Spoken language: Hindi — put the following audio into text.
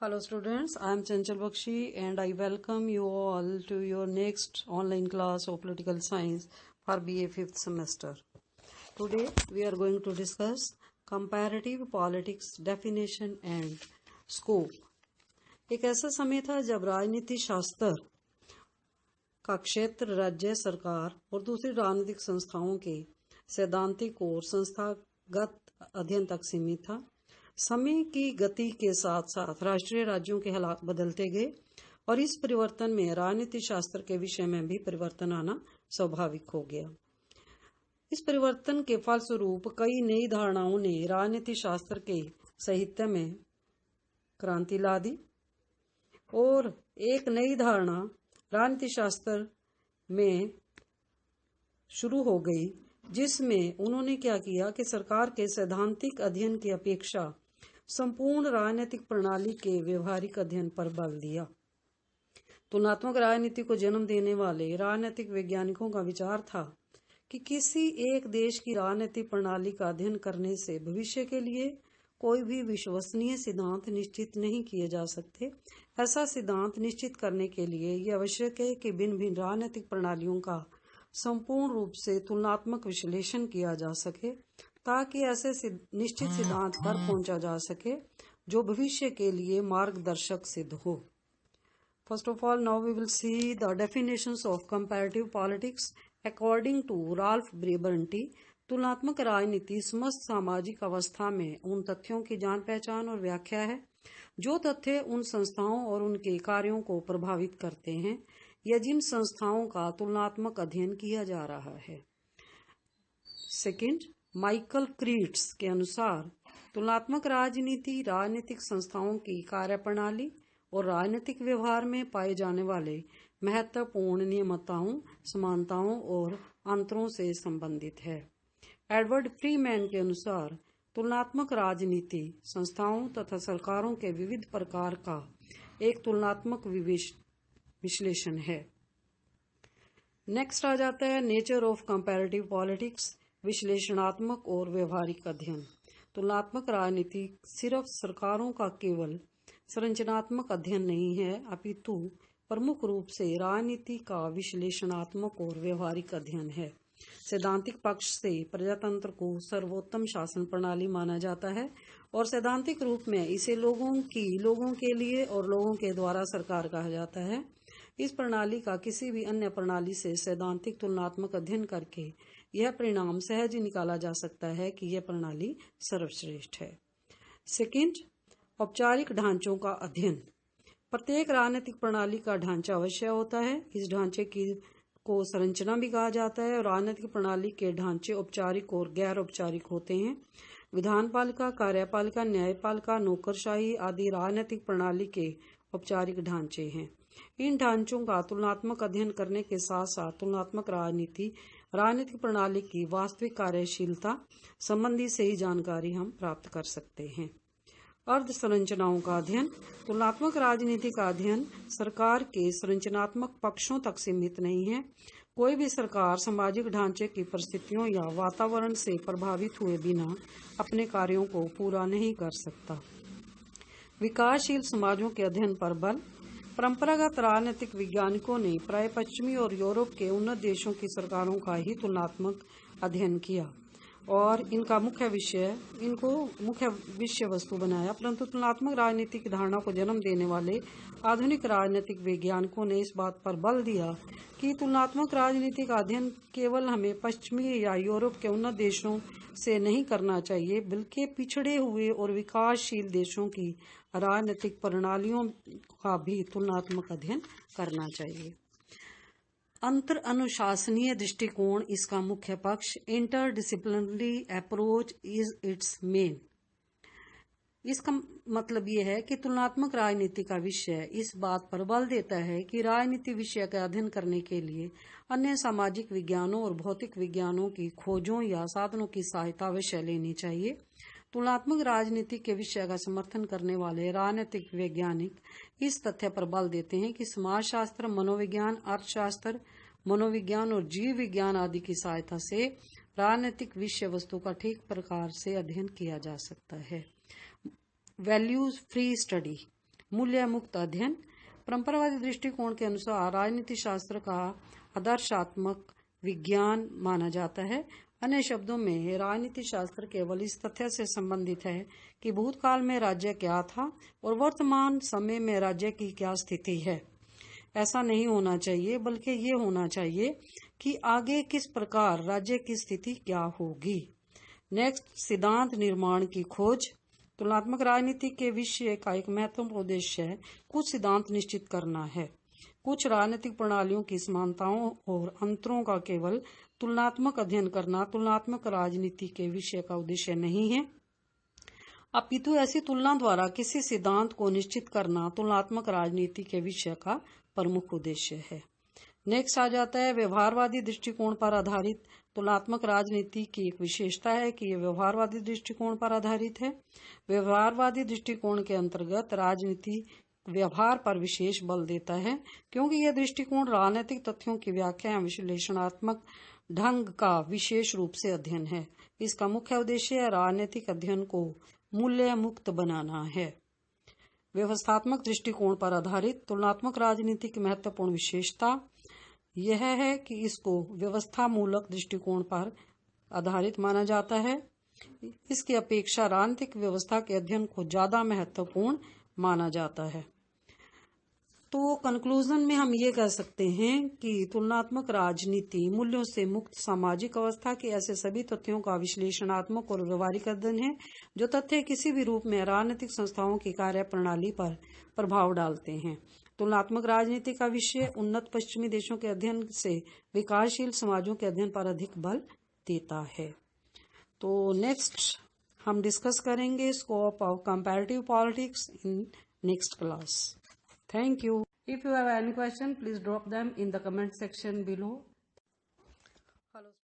Hello students, I am Chanchal Bakshi and I welcome you all to your next online class of political science for BA 5th semester. Today we are going to discuss comparative politics definition and scope. एक ऐसा समय था जब राजनीति शास्त्र का क्षेत्र राज्य सरकार और दूसरी राजनीतिक संस्थाओं के सैद्धांतिक और संस्थागत अध्ययन तक सीमित था। समय की गति के साथ साथ राष्ट्रीय राज्यों के हालात बदलते गए और इस परिवर्तन में राजनीति शास्त्र के विषय में भी परिवर्तन आना स्वाभाविक हो गया। इस परिवर्तन के फलस्वरूप कई नई धारणाओं ने राजनीति शास्त्र के साहित्य में क्रांति ला दी और एक नई धारणा राजनीति शास्त्र में शुरू हो गई, जिसमें उन्होंने क्या किया कि सरकार के सैद्धांतिक अध्ययन की अपेक्षा संपूर्ण राजनीतिक प्रणाली के व्यवहारिक अध्ययन पर बल दिया। तुलनात्मक राजनीति को जन्म देने वाले राजनीतिक वैज्ञानिकों का विचार था कि किसी एक देश की राजनीतिक प्रणाली का अध्ययन करने से भविष्य के लिए कोई भी विश्वसनीय सिद्धांत निश्चित नहीं किए जा सकते। ऐसा सिद्धांत निश्चित करने के लिए यह आवश्यक है कि भिन्न भिन्न राजनीतिक प्रणालियों का संपूर्ण रूप से तुलनात्मक विश्लेषण किया जा सके ताकि ऐसे निश्चित सिद्धांत पर पहुंचा जा सके जो भविष्य के लिए मार्गदर्शक सिद्ध हो। First of all, now we will see the definitions of comparative politics according to Ralph Brebernti. तुलनात्मक राजनीति समस्त सामाजिक अवस्था में उन तथ्यों की जान पहचान और व्याख्या है जो तथ्य उन संस्थाओं और उनके कार्यों को प्रभावित करते हैं या जिन संस्थाओं का तुलनात्मक अध्ययन किया जा रहा है। सेकंड, माइकल क्रीट्स के अनुसार तुलनात्मक राजनीति राजनीतिक संस्थाओं की कार्यप्रणाली और राजनीतिक व्यवहार में पाए जाने वाले महत्वपूर्ण नियमताओं, समानताओं और अंतरों से संबंधित है। एडवर्ड फ्रीमैन के अनुसार तुलनात्मक राजनीति संस्थाओं तथा सरकारों के विविध प्रकार का एक तुलनात्मक विश्लेषण है। नेक्स्ट आ जाता है नेचर ऑफ कंपैरेटिव पॉलिटिक्स, विश्लेषणात्मक और व्यवहारिक अध्ययन। तुलनात्मक राजनीति सिर्फ सरकारों का केवल संरचनात्मक अध्ययन नहीं है, अपितु प्रमुख रूप से राजनीति का विश्लेषणात्मक और व्यवहारिक अध्ययन है। सैद्धांतिक पक्ष से प्रजातंत्र को सर्वोत्तम शासन प्रणाली माना जाता है और सैद्धांतिक रूप में इसे लोगों के लिए और लोगों के द्वारा सरकार कहा जाता है। इस प्रणाली का किसी भी अन्य प्रणाली से सैद्धांतिक तुलनात्मक अध्ययन करके यह परिणाम सहज निकाला जा सकता है कि यह प्रणाली सर्वश्रेष्ठ है। सेकंड, औपचारिक ढांचों का अध्ययन। प्रत्येक राजनीतिक प्रणाली का ढांचा अवश्य होता है। इस ढांचे को संरचना भी कहा जाता है और राजनीतिक प्रणाली के ढांचे औपचारिक और गैर औपचारिक होते हैं। विधानपालिका, कार्यपालिका, न्यायपालिका, नौकरशाही आदि राजनीतिक प्रणाली के औपचारिक ढांचे हैं। इन ढांचों का तुलनात्मक अध्ययन करने के साथ साथ तुलनात्मक राजनीति राजनीतिक प्रणाली की वास्तविक कार्यशीलता संबंधी सही जानकारी हम प्राप्त कर सकते हैं। अर्ध संरचनाओं का अध्ययन। तुलनात्मक राजनीति का अध्ययन सरकार के संरचनात्मक पक्षों तक सीमित नहीं है। कोई भी सरकार सामाजिक ढांचे की परिस्थितियों या वातावरण से प्रभावित हुए बिना अपने कार्यों को पूरा नहीं कर सकता। विकासशील समाजों के अध्ययन पर बल। परंपरागत राजनीतिक वैज्ञानिकों ने प्राय पश्चिमी और यूरोप के उन्नत देशों की सरकारों का ही तुलनात्मक अध्ययन किया और इनको मुख्य विषय वस्तु बनाया, परंतु तुलनात्मक राजनीति की धारणा को जन्म देने वाले आधुनिक राजनीतिक वैज्ञानिकों ने इस बात पर बल दिया कि तुलनात्मक राजनीति का अध्ययन केवल हमें पश्चिमी या यूरोप के उन्नत देशों से नहीं करना चाहिए, बल्कि पिछड़े हुए और विकासशील देशों की राजनीतिक प्रणालियों का भी तुलनात्मक अध्ययन करना चाहिए। अंतर अनुशासनीय दृष्टिकोण इसका मुख्य पक्ष। Interdisciplinary approach is it's main. इसका मतलब यह है कि तुलनात्मक राजनीति का विषय इस बात पर बल देता है कि राजनीति विषय का अध्ययन करने के लिए अन्य सामाजिक विज्ञानों और भौतिक विज्ञानों की खोजों या साधनों की सहायता अवश्य लेनी चाहिए। तुलनात्मक राजनीति के विषय का समर्थन करने वाले राजनीतिक वैज्ञानिक इस तथ्य पर बल देते हैं कि समाजशास्त्र, मनोविज्ञान, अर्थशास्त्र, मनोविज्ञान और जीव विज्ञान आदि की सहायता से राजनीतिक विषय वस्तु का ठीक प्रकार से अध्ययन किया जा सकता है। Values free study. मूल्य मुक्त अध्ययन। परंपरावादी दृष्टिकोण के अनुसार राजनीति शास्त्र का आदर्शात्मक विज्ञान माना जाता है। अन्य शब्दों में राजनीति शास्त्र केवल इस तथ्य से संबंधित है कि भूतकाल में राज्य क्या था और वर्तमान समय में राज्य की क्या स्थिति है। ऐसा नहीं होना चाहिए, बल्कि ये होना चाहिए कि आगे किस प्रकार राज्य की स्थिति क्या होगी। नेक्स्ट, सिद्धांत निर्माण की खोज। तुलनात्मक राजनीति के विषय का एक महत्वपूर्ण उद्देश्य है कुछ सिद्धांत निश्चित करना है। कुछ राजनीतिक प्रणालियों की समानताओं और अंतरों का केवल तुलनात्मक अध्ययन करना तुलनात्मक राजनीति के विषय का उद्देश्य नहीं है, अपितु ऐसी तुलना द्वारा किसी सिद्धांत को निश्चित करना तुलनात्मक राजनीति के विषय का प्रमुख उद्देश्य है। नेक्स्ट आ जाता है व्यवहारवादी दृष्टिकोण पर आधारित। तुलनात्मक राजनीति की एक विशेषता है कि यह व्यवहारवादी दृष्टिकोण पर आधारित है। व्यवहारवादी दृष्टिकोण के अंतर्गत राजनीति व्यवहार पर विशेष बल देता है, क्योंकि यह दृष्टिकोण राजनीतिक तथ्यों की व्याख्या या विश्लेषणात्मक ढंग का विशेष रूप से अध्ययन है। इसका मुख्य उद्देश्य राजनीतिक अध्ययन को मूल्य मुक्त बनाना है। व्यवस्थात्मक दृष्टिकोण पर आधारित तुलनात्मक राजनीति की महत्वपूर्ण विशेषता यह है कि इसको व्यवस्था मूलक दृष्टिकोण पर आधारित माना जाता है। इसकी अपेक्षा राजनीतिक व्यवस्था के अध्ययन को ज्यादा महत्वपूर्ण माना जाता है। तो कंक्लूजन में हम ये कह सकते हैं कि तुलनात्मक राजनीति मूल्यों से मुक्त सामाजिक अवस्था के ऐसे सभी तथ्यों का विश्लेषणात्मक और व्यवहारिक अध्ययन है जो तथ्य किसी भी रूप में राजनीतिक संस्थाओं की कार्य प्रणाली पर प्रभाव डालते हैं। तुलनात्मक राजनीति का विषय उन्नत पश्चिमी देशों के अध्ययन से विकासशील समाजों के अध्ययन पर अधिक बल देता है। तो नेक्स्ट हम डिस्कस करेंगे scope of comparative politics in next class. Thank you. If you have any question, please drop them in the comment section below.